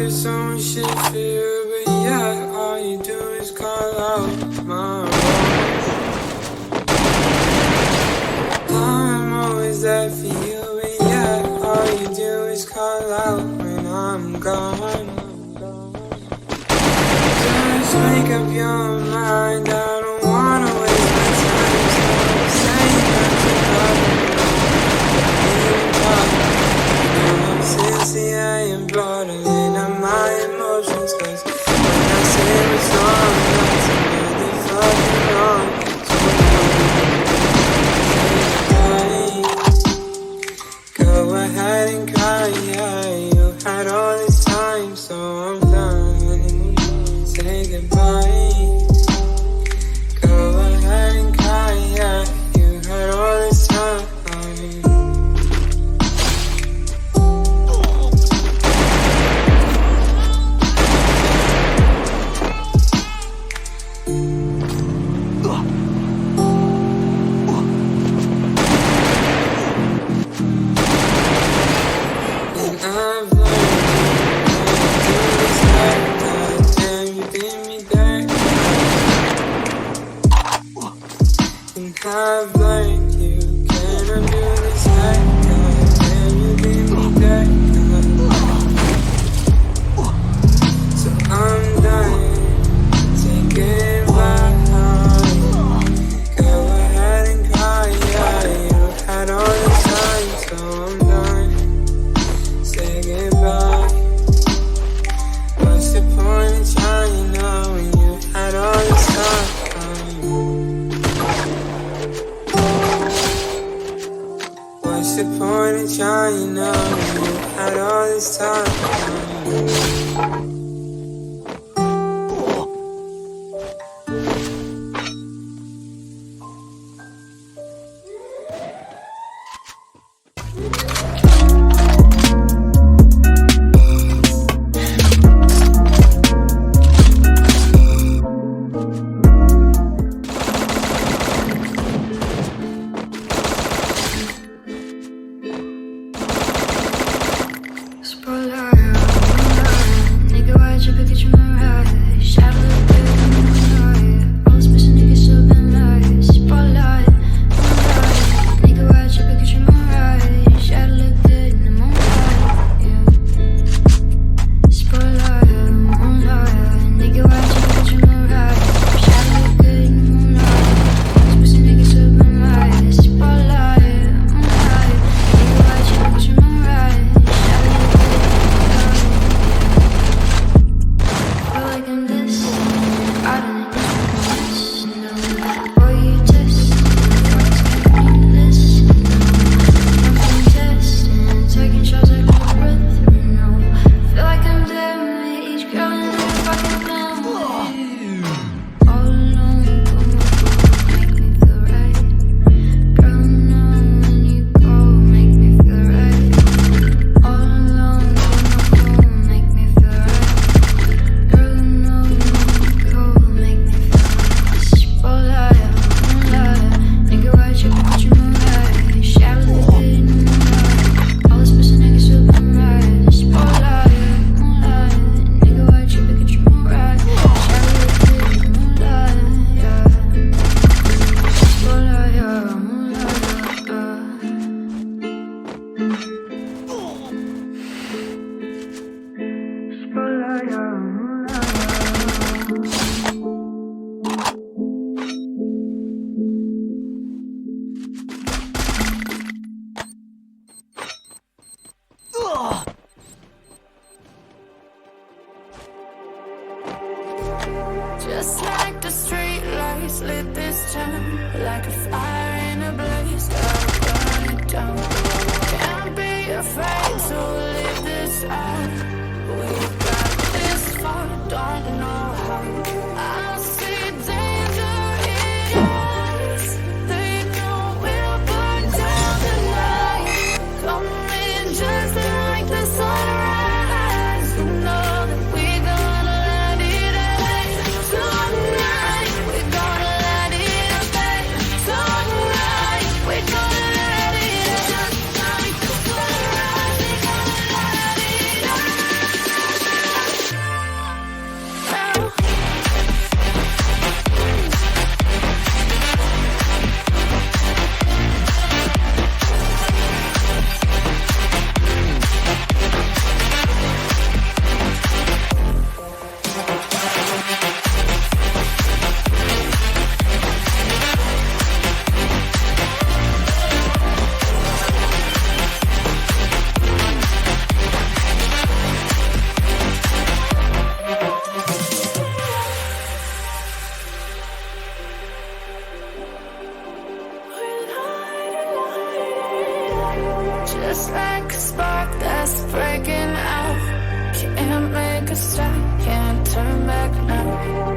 So much shit for you, but yeah, all you do is call out my phone. I'm always there for you, but yeah, all you do is call out when I'm gone. Just make up your mind, I don't wanna waste my time, so say that you're not since I am blooded up my emotions, cause when I say it's wrong, that's really fucking wrong. So go ahead and cry, yeah, you had all this time, so I'm done. Say goodbye. Go ahead and cry, yeah, you had all this time. I've learned you cannot do this like that. Can you give me that? So I'm done. Take it back. Go ahead and cry. Yeah, you had all the time, so I'm done. Say goodbye. What's the point in trying now when you had all this time? What's the point in trying now when you had all this time? Just like the street lights lit this town, like a fire in a blaze, gotta burn it down. Can't be afraid to live this out. We got this far, don't know how. I see danger in your eyes. They know we'll burn down the night. Come in just just like a spark that's breaking out. Can't make a stop, can't turn back now.